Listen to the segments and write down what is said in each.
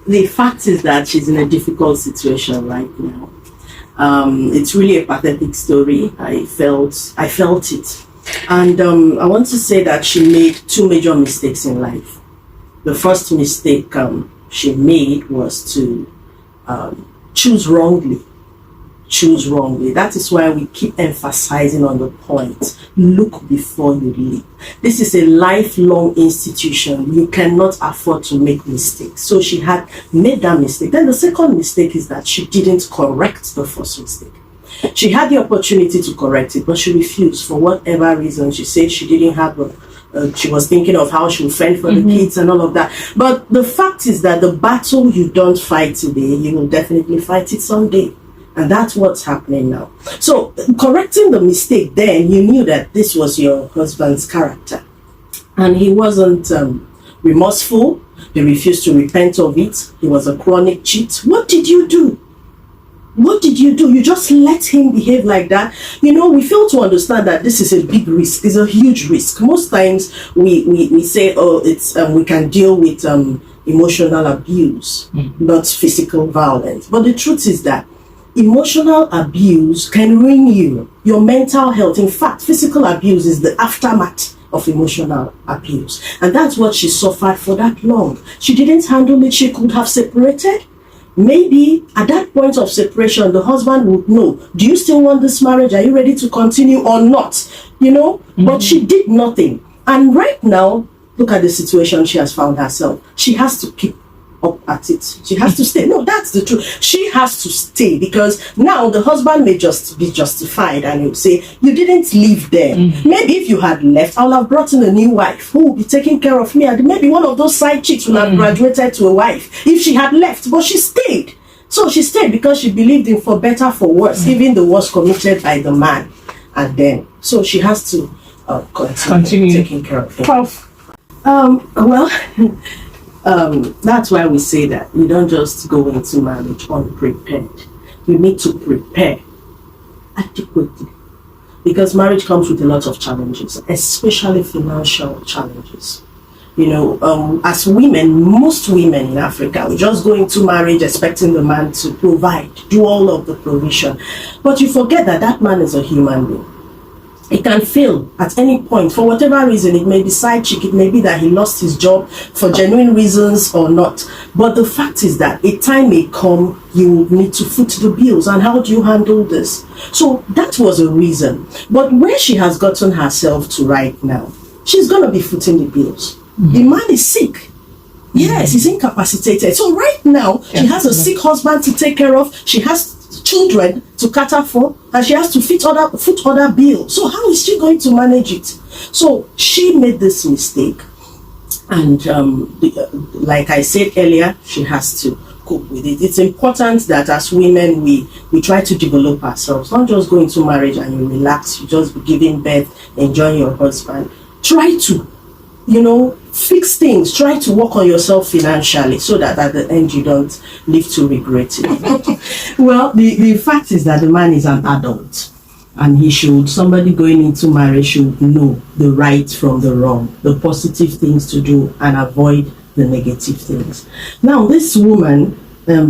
the fact is that she's in a difficult situation right now. It's really a pathetic story. I felt it. And I want to say that she made two major mistakes in life. The first mistake she made was to choose wrongly. That is why we keep emphasizing on the point. Look before you leap. This is a lifelong institution. You cannot afford to make mistakes. So she had made that mistake. Then the second mistake is that she didn't correct the first mistake. She had the opportunity to correct it, but she refused for whatever reason. She said she didn't have she was thinking of how she would fend for the kids and all of that. But the fact is that the battle you don't fight today, you will definitely fight it someday. And that's what's happening now. So correcting the mistake then, you knew that this was your husband's character. And he wasn't remorseful. He refused to repent of it. He was a chronic cheat. What did you do? You just let him behave like that? We fail to understand that this is a big risk. It's a huge risk. Most times we say, it's we can deal with emotional abuse, not physical violence. But the truth is that emotional abuse can ruin your mental health. In fact, physical abuse is the aftermath of emotional abuse. And that's what she suffered for that long. She didn't handle it. She could have separated. Maybe at that point of separation, the husband would know, do you still want this marriage? Are you ready to continue or not? But she did nothing. And right now, look at the situation she has found herself. She has to keep up at it. She has to stay. No, that's the truth. She has to stay, because now the husband may just be justified and he'll say, you didn't leave there. Maybe if you had left, I'll have brought in a new wife who will be taking care of me. And maybe one of those side chicks will have graduated to a wife if she had left. But she stayed. So she stayed because she believed in for better, for worse, even the worst committed by the man. And then, so she has to continue taking care of him. That's why we say that you don't just go into marriage unprepared. You need to prepare adequately, because marriage comes with a lot of challenges, especially financial challenges. As women, most women in Africa, we just go into marriage expecting the man to provide, do all of the provision. But you forget that that man is a human being. It can fail at any point for whatever reason. It may be side chick, it may be that he lost his job for genuine reasons or not. But the fact is that a time may come you need to foot the bills. And how do you handle this? So that was a reason. But where she has gotten herself to right now, she's going to be footing the bills. The man is sick. Yes, he's incapacitated. So right now, she has a sick husband to take care of. She has children to cater for, and she has to foot other bills. So how is she going to manage it? So she made this mistake, and like I said earlier, she has to cope with it. It's important that as women we try to develop ourselves, not just go into marriage and you relax, you just be giving birth, enjoying your husband. Try to fix things. Try to work on yourself financially, so that at the end you don't live to regret it. Well, the fact is that the man is an adult, and somebody going into marriage should know the right from the wrong, the positive things to do, and avoid the negative things. Now, this woman,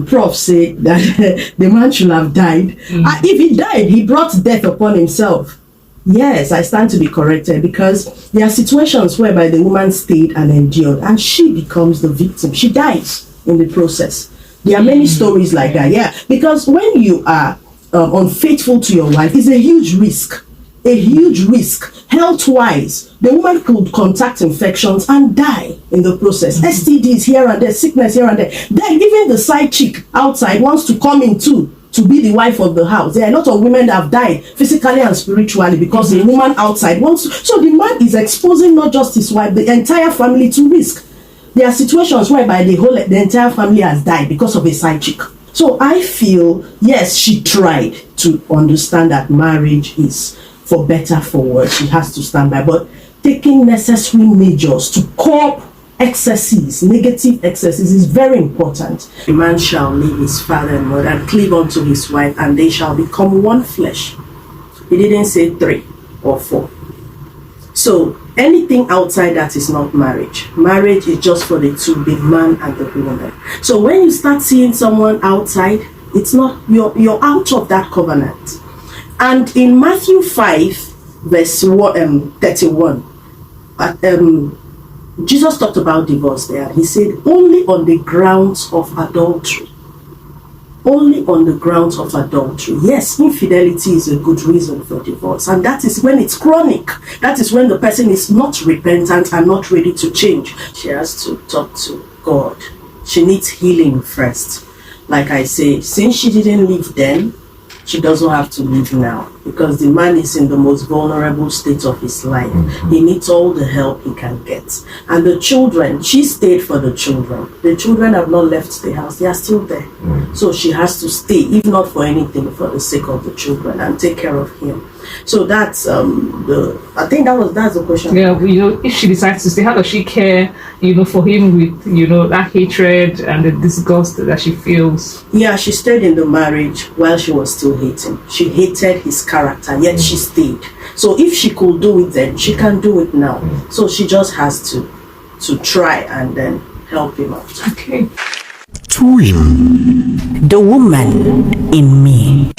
Prof said that the man should have died. If he died, he brought death upon himself. Yes, I stand to be corrected, because there are situations whereby the woman stayed and endured, and she becomes the victim. She dies in the process. There are many stories like that. Yeah, because when you are unfaithful to your wife, it's a huge risk. Health-wise, the woman could contact infections and die in the process. STDs here and there, sickness here and there. Then even the side chick outside wants to come in too, to be the wife of the house. There are a lot of women that have died physically and spiritually because the woman outside wants to. So the man is exposing not just his wife, the entire family to risk. There are situations whereby the entire family has died because of a side chick. So I feel, yes, she tried to understand that marriage is for better, for worse. She has to stand by, but taking necessary measures to curb excesses, negative excesses, is very important. A man shall leave his father and mother and cleave unto his wife, and they shall become one flesh. He didn't say 3 or 4. So Anything outside that is not marriage. Marriage is just for the two, the man and the woman. So when you start seeing someone outside, it's not, you're out of that covenant. And in Matthew 5, verse 31, Jesus talked about divorce there. He said, only on the grounds of adultery. Only on the grounds of adultery. Yes, infidelity is a good reason for divorce, and that is when it's chronic. That is when the person is not repentant and not ready to change. She has to talk to God. She needs healing first. Like I say, since she didn't live then, she doesn't have to live now, because the man is in the most vulnerable state of his life. He needs all the help he can get. And the children, she stayed for the children. The children have not left the house. They are still there. So she has to stay, if not for anything, for the sake of the children, and take care of him. So that's I think that's the question. Yeah, if she decides to stay, how does she care, for him with, that hatred and the disgust that she feels? Yeah, she stayed in the marriage while she was still hating. She hated his character, yet she stayed. So if she could do it then, she can do it now. So she just has to try and then help him out. Okay. Twin. The woman in me.